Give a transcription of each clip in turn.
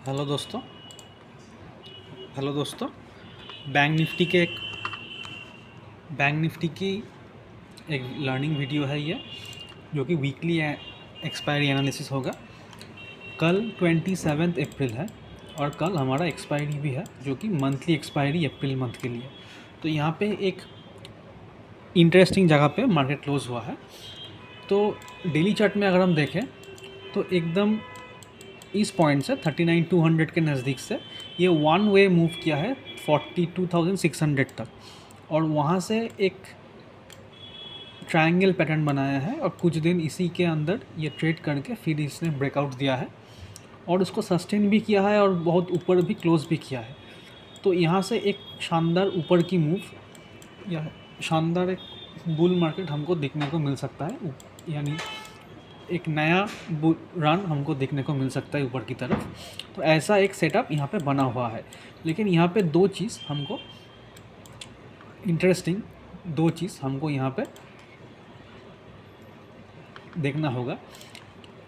Hello दोस्तों। Hello दोस्तों। Bank Nifty के एक बैंक निफ्टी की एक लर्निंग वीडियो है ये, जो कि वीकली एक्सपायरी एनालिसिस होगा। कल 27 अप्रैल है और कल हमारा एक्सपायरी भी है, जो कि मंथली एक्सपायरी अप्रैल मंथ के लिए। तो यहाँ पे एक इंटरेस्टिंग जगह पे मार्केट क्लोज हुआ है। तो डेली चार्ट में अगर हम देखें तो एकदम इस पॉइंट से 39,200 के नज़दीक से ये वन वे मूव किया है 42,600 तक, और वहाँ से एक ट्रायंगल पैटर्न बनाया है और कुछ दिन इसी के अंदर ये ट्रेड करके फिर इसने ब्रेकआउट दिया है और उसको सस्टेन भी किया है और बहुत ऊपर भी क्लोज भी किया है। तो यहाँ से एक शानदार ऊपर की मूव या शानदार एक बुल मार्केट हमको देखने को मिल सकता है, यानी एक नया रन हमको देखने को मिल सकता है ऊपर की तरफ। तो ऐसा एक सेटअप यहाँ पे बना हुआ है। लेकिन यहाँ पे दो चीज़ हमको यहाँ पे देखना होगा।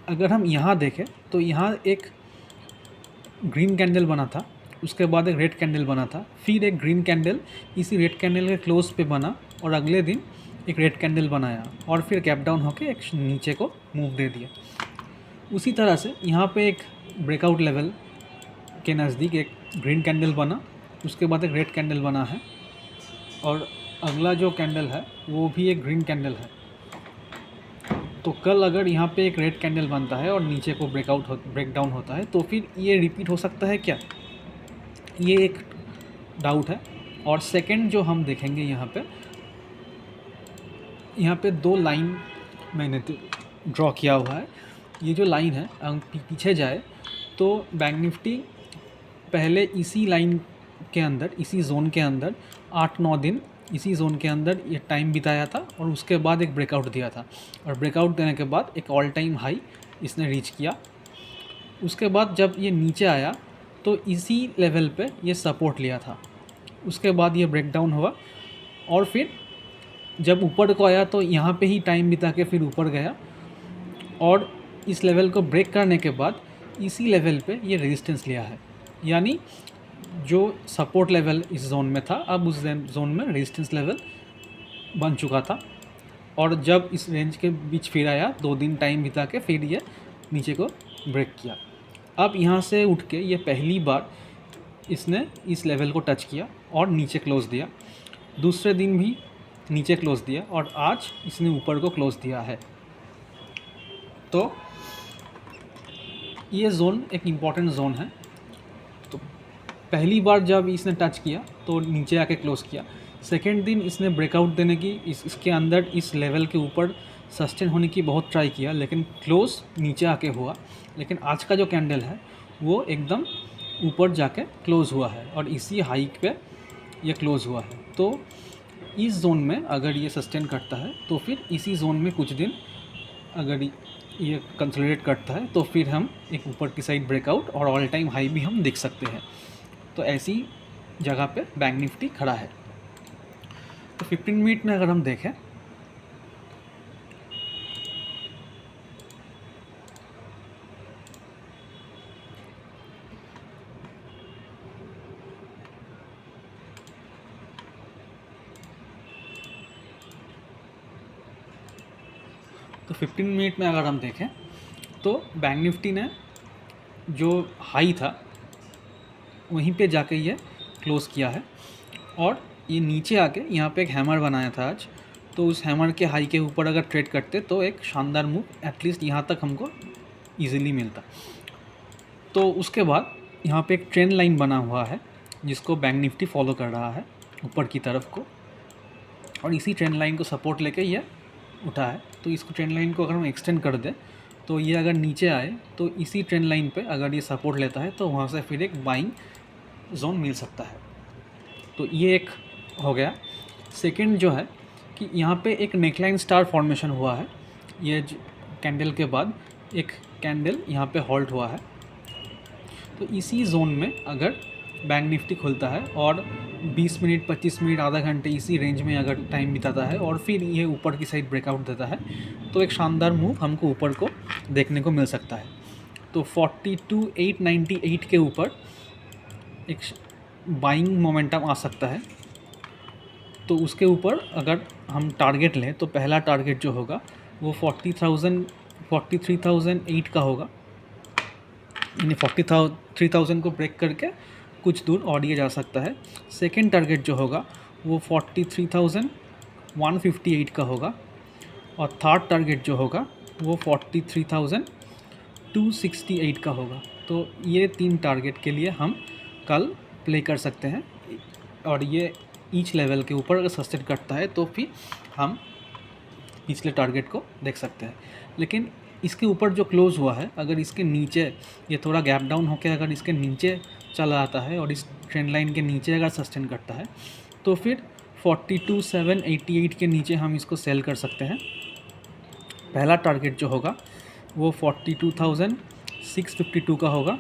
अगर हम यहाँ देखें तो यहाँ एक ग्रीन कैंडल बना था, उसके बाद एक रेड कैंडल बना था, फिर एक ग्रीन कैंडल इसी रेड कैंडल के क्लोज पे बना और अगले दिन एक रेड कैंडल बनाया और फिर गैप डाउन होकर एक नीचे को मूव दे दिया। उसी तरह से यहाँ पे एक ब्रेकआउट लेवल के नज़दीक एक ग्रीन कैंडल बना, उसके बाद एक रेड कैंडल बना है और अगला जो कैंडल है वो भी एक ग्रीन कैंडल है। तो कल अगर यहाँ पे एक रेड कैंडल बनता है और नीचे को ब्रेक डाउन होता है तो फिर ये रिपीट हो सकता है क्या, ये एक डाउट है। और सेकंड जो हम देखेंगे यहाँ पे दो लाइन मैंने ड्रॉ किया हुआ है। ये जो लाइन है पीछे जाए तो बैंक निफ्टी पहले इसी लाइन के अंदर, इसी जोन के अंदर 8-9 दिन इसी जोन के अंदर ये टाइम बिताया था और उसके बाद एक ब्रेकआउट दिया था और ब्रेकआउट देने के बाद एक ऑल टाइम हाई इसने रीच किया। उसके बाद जब ये नीचे आया तो इसी लेवल पे ये सपोर्ट लिया था, उसके बाद ये ब्रेक डाउन हुआ और फिर जब ऊपर को आया तो यहाँ पे ही टाइम बिता के फिर ऊपर गया और इस लेवल को ब्रेक करने के बाद इसी लेवल पे ये रेजिस्टेंस लिया है। यानी जो सपोर्ट लेवल इस जोन में था अब उस जोन में रेजिस्टेंस लेवल बन चुका था और जब इस रेंज के बीच फिर आया 2 दिन टाइम बिता के फिर ये नीचे को ब्रेक किया। अब यहाँ से उठ के ये पहली बार इसने इस लेवल को टच किया और नीचे क्लोज दिया, दूसरे दिन भी नीचे क्लोज दिया और आज इसने ऊपर को क्लोज दिया है। तो ये जोन एक इम्पॉर्टेंट जोन है। तो पहली बार जब इसने टच किया तो नीचे आके क्लोज किया, सेकेंड दिन इसने ब्रेकआउट देने की इसके अंदर इस लेवल के ऊपर सस्टेन होने की बहुत ट्राई किया लेकिन क्लोज नीचे आके हुआ। लेकिन आज का जो कैंडल है वो एकदम ऊपर जाके क्लोज हुआ है और इसी हाइक पे ये क्लोज हुआ है। तो इस जोन में अगर ये सस्टेन करता है तो फिर इसी जोन में कुछ दिन अगर ये कंसोलिडेट करता है तो फिर हम एक ऊपर की साइड ब्रेकआउट और ऑल टाइम हाई भी हम देख सकते हैं। तो ऐसी जगह पे बैंक निफ्टी खड़ा है। तो 15 मिनट में अगर हम देखें तो 15 मिनट में अगर हम देखें तो बैंक निफ्टी ने जो हाई था वहीं पे जाके ये क्लोज़ किया है और ये नीचे आके यहाँ पे एक हैमर बनाया था आज। तो उस हैमर के हाई के ऊपर अगर ट्रेड करते तो एक शानदार मूव एटलीस्ट यहाँ तक हमको इजीली मिलता। तो उसके बाद यहाँ पे एक ट्रेंड लाइन बना हुआ है जिसको बैंक निफ्टी फॉलो कर रहा है ऊपर की तरफ को, और इसी ट्रेंड लाइन को सपोर्ट लेके ये उठा है। तो इसको ट्रेंड लाइन को अगर हम एक्सटेंड कर दें तो ये अगर नीचे आए तो इसी ट्रेंड लाइन पे अगर ये सपोर्ट लेता है तो वहाँ से फिर एक बाइंग जोन मिल सकता है। तो ये एक हो गया। सेकंड जो है कि यहाँ पे एक नेकलाइन स्टार फॉर्मेशन हुआ है, ये कैंडल के बाद एक कैंडल यहाँ पे हॉल्ट हुआ है। तो इसी जोन में अगर बैंक निफ्टी खुलता है और 20 मिनट 25 मिनट आधा घंटे इसी रेंज में अगर टाइम बिताता है और फिर ये ऊपर की साइड ब्रेकआउट देता है तो एक शानदार मूव हमको ऊपर को देखने को मिल सकता है। तो 42,898 के ऊपर एक बाइंग मोमेंटम आ सकता है। तो उसके ऊपर अगर हम टारगेट लें तो पहला टारगेट जो होगा वो 43,008 का होगा, यानी 43,000 को ब्रेक करके कुछ दूर और ये जा सकता है। सेकेंड टारगेट जो होगा वो 43,158 का होगा, और थर्ड टारगेट जो होगा वो 43,268 का होगा। तो ये 3 टारगेट के लिए हम कल प्ले कर सकते हैं, और ये ईच लेवल के ऊपर अगर सस्टेन करता है तो फिर हम पिछले टारगेट को देख सकते हैं। लेकिन इसके ऊपर जो क्लोज हुआ है, अगर इसके नीचे ये थोड़ा गैप डाउन होकर अगर इसके नीचे चला आता है और इस ट्रेंड लाइन के नीचे अगर सस्टेन करता है तो फिर 42,788 के नीचे हम इसको सेल कर सकते हैं। पहला टारगेट जो होगा वो 42,652 का होगा।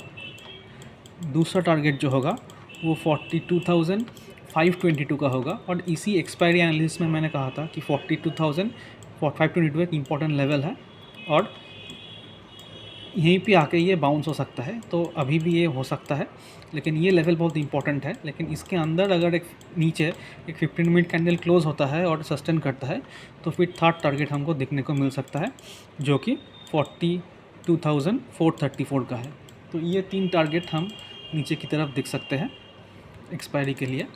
दूसरा टारगेट जो होगा वो 42,522 का होगा, और इसी एक्सपायरी एनालिसिस में मैंने कहा था कि 42,522 एक इम्पॉर्टेंट लेवल है, और यहीं पे आके ये बाउंस हो सकता है। तो अभी भी ये हो सकता है, लेकिन ये लेवल बहुत इंपॉर्टेंट है। लेकिन इसके अंदर अगर एक नीचे एक 15 मिनट कैंडल क्लोज होता है और सस्टेन करता है तो फिर थर्ड टारगेट हमको देखने को मिल सकता है, जो कि 42,434 का है। तो ये 3 टारगेट हम नीचे की तरफ देख सकते हैं एक्सपायरी के लिए।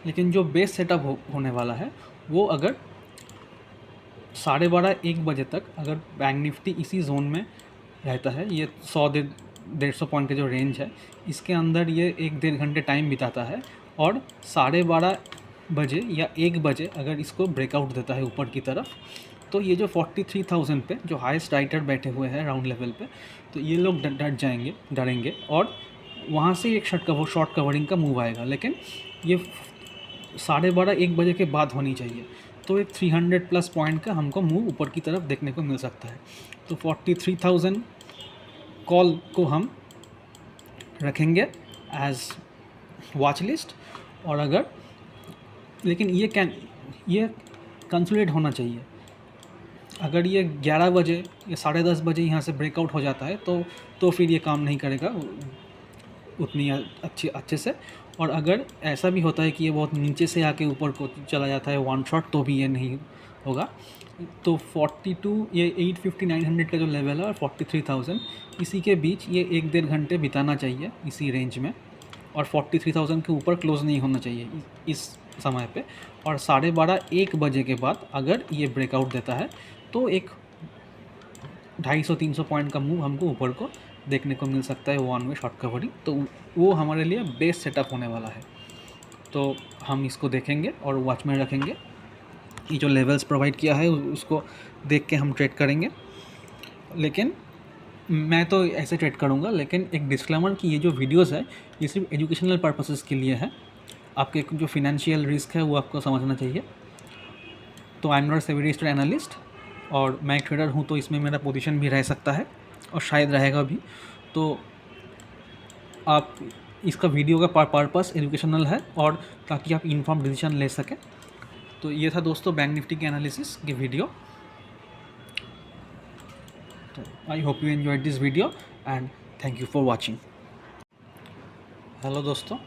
लेकिन जो बेस सेटअप होने वाला है वो अगर 12:30-1 बजे तक अगर बैंक निफ्टी इसी जोन में रहता है, ये 100-150 पॉइंट के जो रेंज है इसके अंदर ये 1-1.5 घंटे टाइम बिताता है, और 12:30 बजे या 1 बजे अगर इसको ब्रेकआउट देता है ऊपर की तरफ, तो ये जो 43,000 पे जो हाईएस्ट राइटर बैठे हुए हैं राउंड लेवल पे, तो ये लोग डरेंगे और वहाँ से एक शॉर्ट कवरिंग का मूव आएगा। लेकिन ये 12:30-1 बजे के बाद होनी चाहिए, तो एक 300 प्लस पॉइंट का हमको मूव ऊपर की तरफ देखने को मिल सकता है। तो 43,000 कॉल को हम रखेंगे एज वॉच लिस्ट, और अगर लेकिन ये कंसोलिडेट होना चाहिए। अगर ये 11 बजे या 10:30 बजे यहाँ से ब्रेकआउट हो जाता है तो फिर ये काम नहीं करेगा उतनी अच्छे से। और अगर ऐसा भी होता है कि ये बहुत नीचे से आके ऊपर को चला जाता है वन शॉट, तो भी ये नहीं होगा। तो 42 ये 850-900 का जो लेवल है और 43,000 इसी के बीच ये 1-1.5 घंटे बिताना चाहिए इसी रेंज में, और 43,000 के ऊपर क्लोज नहीं होना चाहिए इस समय पे। और 12:30-1 बजे के बाद अगर ये ब्रेकआउट देता है तो एक 250-300 पॉइंट का मूव हमको ऊपर को देखने को मिल सकता है वन वे शॉर्ट कवरिंग। तो वो हमारे लिए बेस सेटअप होने वाला है, तो हम इसको देखेंगे और वॉच में रखेंगे। ये जो लेवल्स प्रोवाइड किया है उसको देख के हम ट्रेड करेंगे। लेकिन मैं तो ऐसे ट्रेड करूँगा, लेकिन एक डिस्क्लेमर कि ये जो वीडियोस है ये सिर्फ एजुकेशनल पर्पसेस के लिए है। आपके जो फिनेंशियल रिस्क है वो आपको समझना चाहिए। तो आई एम नॉट सेवी रजिस्टर्ड एनालिस्ट, और मैं एक ट्रेडर हूँ, तो इसमें मेरा पोजीशन भी रह सकता है और शायद रहेगा भी। तो आप इसका वीडियो का पर्पस एजुकेशनल है, और ताकि आप इन्फॉर्म डिसीजन ले सकें। तो ये था दोस्तों बैंक निफ्टी के एनालिसिस की video. I hope you enjoyed this video and thank you for watching. Hello दोस्तों,